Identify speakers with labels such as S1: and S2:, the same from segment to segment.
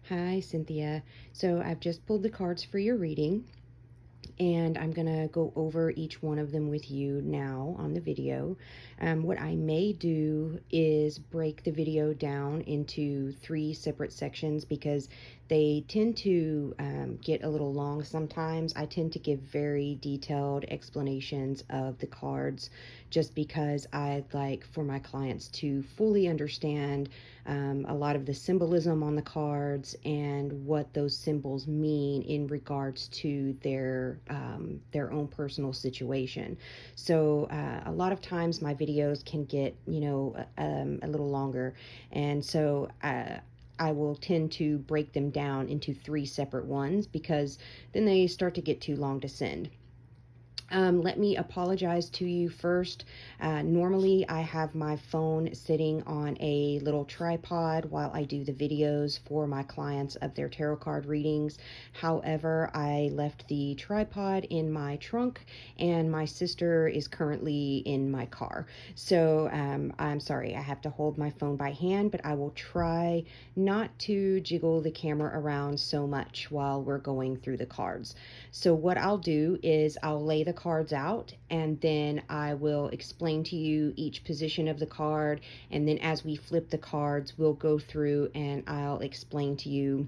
S1: Hi, Cynthia. So I've just pulled the cards for your reading, and I'm going to go over each one of them with you now on the video. What I may do is break the video down into three separate sections because they tend to get a little long sometimes. I tend to give very detailed explanations of the cards just because I'd like for my clients to fully understand a lot of the symbolism on the cards and what those symbols mean in regards to their own personal situation. So a lot of times my videos can get a little longer, and so I will tend to break them down into three separate ones because then they start to get too long to send. Let me apologize to you first. Normally, I have my phone sitting on a little tripod while I do the videos for my clients of their tarot card readings. However, I left the tripod in my trunk, and my sister is currently in my car. So I'm sorry, I have to hold my phone by hand, but I will try not to jiggle the camera around so much while we're going through the cards. So what I'll do is I'll lay the cards out, and then I will explain to you each position of the card, and then as we flip the cards, we'll go through and I'll explain to you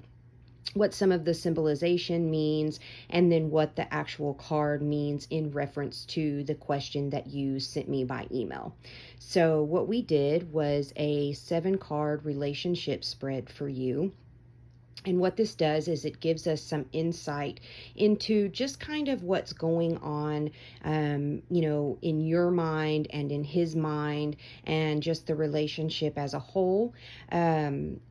S1: what some of the symbolization means, and then what the actual card means in reference to the question that you sent me by email. So what we did was a 7 card relationship spread for you. And what this does is it gives us some insight into just kind of what's going on, in your mind and in his mind, and just the relationship as a whole. Um,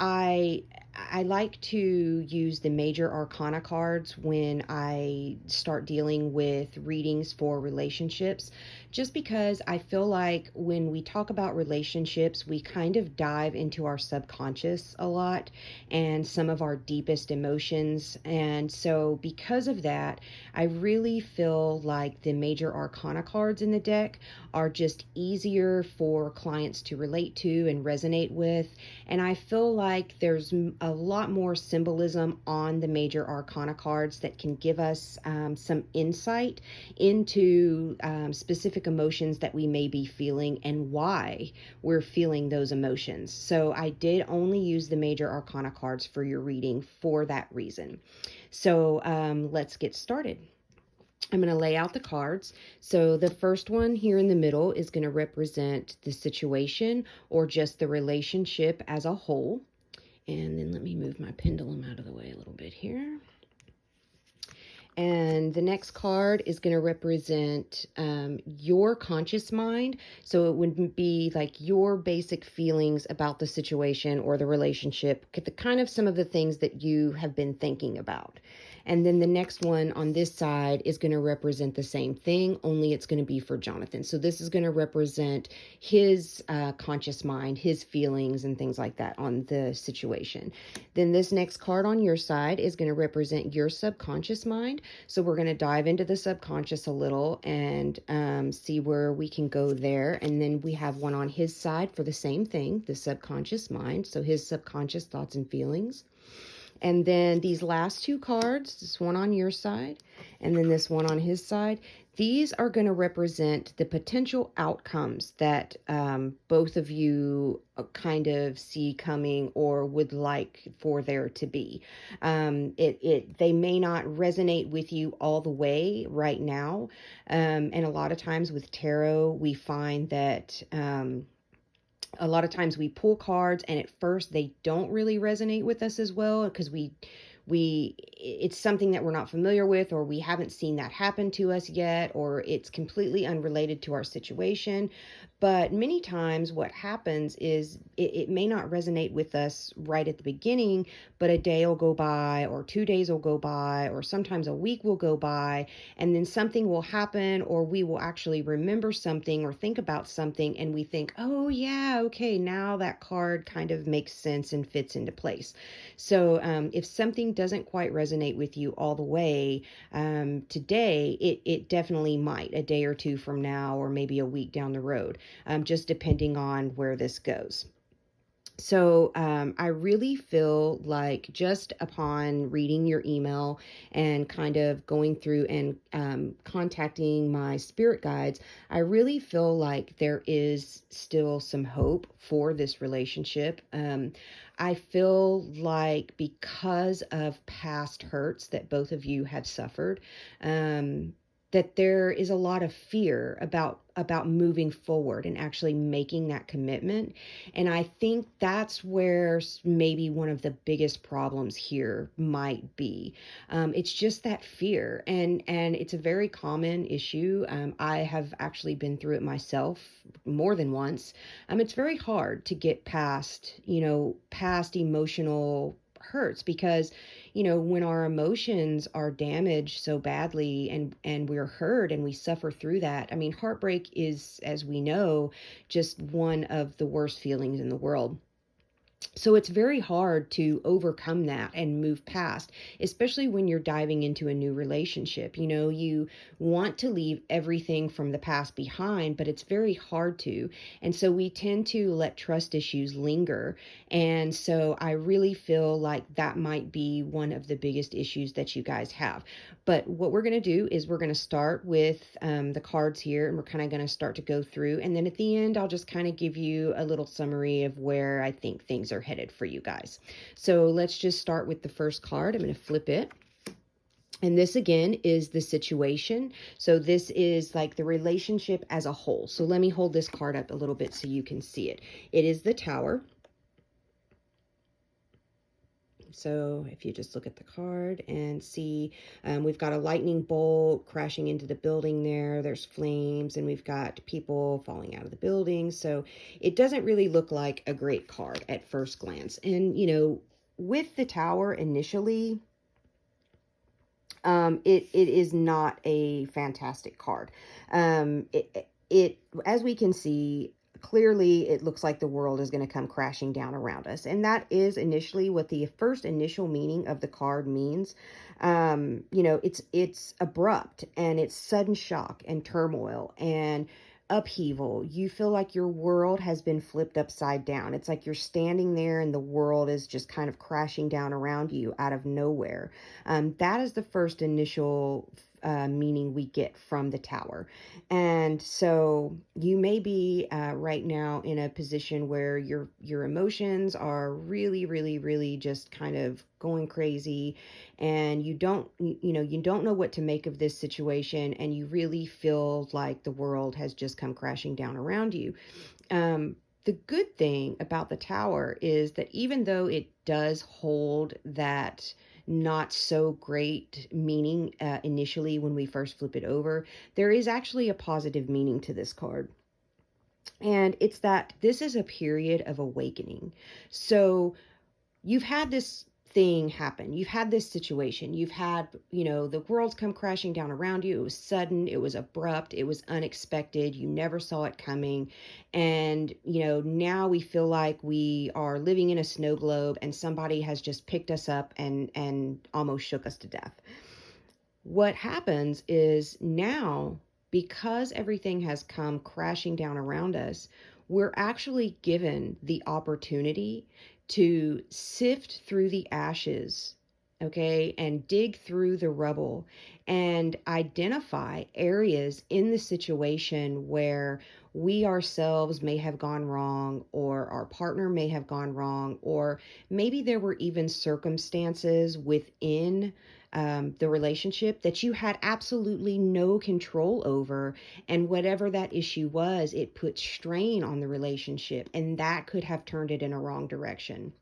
S1: I I like to use the major arcana cards when I start dealing with readings for relationships, just because I feel like when we talk about relationships, we kind of dive into our subconscious a lot and some of our deepest emotions. And so, because of that, I really feel like the major arcana cards in the deck are just easier for clients to relate to and resonate with. And I feel like there's a lot more symbolism on the major arcana cards that can give us some insight into specific emotions that we may be feeling and why we're feeling those emotions. So I did only use the major arcana cards for your reading for that reason. So let's get started. I'm going to lay out the cards. So the first one here in the middle is going to represent the situation or just the relationship as a whole. And then let me move my pendulum out of the way a little bit here. And the next card is going to represent your conscious mind. So it would be like your basic feelings about the situation or the relationship, the kind of some of the things that you have been thinking about. And then the next one on this side is going to represent the same thing, only it's going to be for Jonathan. So this is going to represent his conscious mind, his feelings, and things like that on the situation. Then this next card on your side is going to represent your subconscious mind. So we're going to dive into the subconscious a little and see where we can go there. And then we have one on his side for the same thing, the subconscious mind. So his subconscious thoughts and feelings. And then these last 2 cards, this one on your side and then this one on his side, these are going to represent the potential outcomes that both of you kind of see coming or would like for there to be. They may not resonate with you all the way right now. And a lot of times with tarot, we find that a lot of times we pull cards and at first they don't really resonate with us as well because we it's something that we're not familiar with, or we haven't seen that happen to us yet, or it's completely unrelated to our situation. But many times what happens is it may not resonate with us right at the beginning, but a day will go by or 2 days will go by or sometimes a week will go by, and then something will happen, or we will actually remember something or think about something, and we think, oh yeah, okay, now that card kind of makes sense and fits into place. So if something doesn't quite resonate with you all the way today, it definitely might a day or two from now, or maybe a week down the road, just depending on where this goes. So I really feel like just upon reading your email and kind of going through and contacting my spirit guides, I really feel like there is still some hope for this relationship. I feel like because of past hurts that both of you have suffered, um, that there is a lot of fear about moving forward and actually making that commitment, and I think that's where maybe one of the biggest problems here might be. It's just that fear, and it's a very common issue. I have actually been through it myself more than once. It's very hard to get past, past emotional hurts, because when our emotions are damaged so badly and we're hurt and we suffer through that. I mean, heartbreak is, as we know, just one of the worst feelings in the world. So it's very hard to overcome that and move past, especially when you're diving into a new relationship. You want to leave everything from the past behind, but it's very hard to. And so we tend to let trust issues linger. And so I really feel like that might be one of the biggest issues that you guys have. But what we're going to do is we're going to start with the cards here, and we're kind of going to start to go through. And then at the end, I'll just kind of give you a little summary of where I think things are headed for you guys. So let's just start with the first card. I'm going to flip it. And this again is the situation. So this is like the relationship as a whole. So let me hold this card up a little bit so you can see it. It is the Tower. So if you just look at the card and see, we've got a lightning bolt crashing into the building there. There's flames, and we've got people falling out of the building. So it doesn't really look like a great card at first glance. And, with the Tower initially, it is not a fantastic card. It as we can see, clearly it looks like the world is going to come crashing down around us, and that is initially what the first initial meaning of the card means. It's abrupt, and it's sudden shock and turmoil and upheaval. You feel like your world has been flipped upside down. It's like you're standing there and the world is just kind of crashing down around you out of nowhere. That is the first initial meaning we get from the Tower. And so you may be right now in a position where your emotions are really, really, really just kind of going crazy, and you don't know what to make of this situation, and you really feel like the world has just come crashing down around you. The good thing about the Tower is that even though it does hold that not so great meaning initially when we first flip it over, there is actually a positive meaning to this card. And it's that this is a period of awakening. So you've had this thing happen. You've had this situation. You've had, the world's come crashing down around you. It was sudden, it was abrupt, it was unexpected. You never saw it coming. And, now we feel like we are living in a snow globe and somebody has just picked us up and almost shook us to death. What happens is now, because everything has come crashing down around us, we're actually given the opportunity to sift through the ashes, okay, and dig through the rubble and identify areas in the situation where we ourselves may have gone wrong, or our partner may have gone wrong, or maybe there were even circumstances within the relationship that you had absolutely no control over. And whatever that issue was, it put strain on the relationship, and that could have turned it in a wrong direction.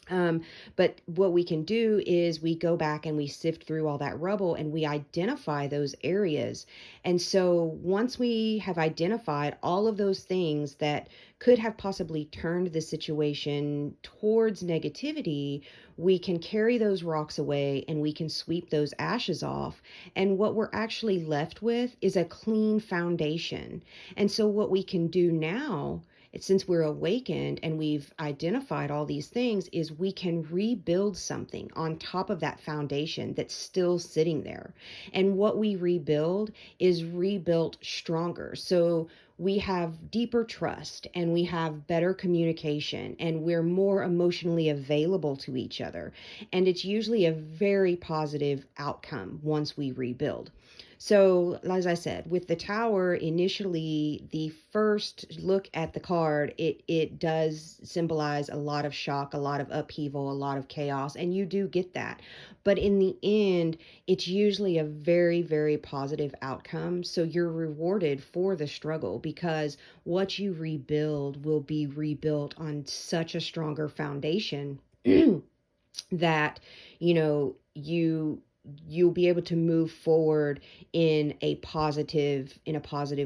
S1: But what we can do is we go back and we sift through all that rubble and we identify those areas. And so once we have identified all of those things that could have possibly turned the situation towards negativity, we can carry those rocks away and we can sweep those ashes off. And what we're actually left with is a clean foundation. And so what we can do now, since we're awakened and we've identified all these things, is we can rebuild something on top of that foundation that's still sitting there. And what we rebuild is rebuilt stronger. So we have deeper trust and we have better communication and we're more emotionally available to each other. And it's usually a very positive outcome once we rebuild. So, as I said, with the tower, initially, the first look at the card, it does symbolize a lot of shock, a lot of upheaval, a lot of chaos, and you do get that. But in the end, it's usually a very, very positive outcome. So you're rewarded for the struggle because what you rebuild will be rebuilt on such a stronger foundation that you'll be able to move forward in a positive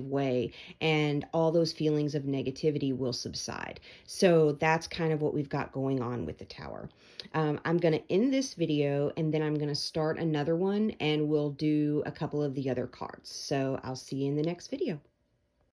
S1: way, and all those feelings of negativity will subside. So that's kind of what we've got going on with the tower. I'm going to end this video and then I'm going to start another one and we'll do a couple of the other cards. So I'll see you in the next video.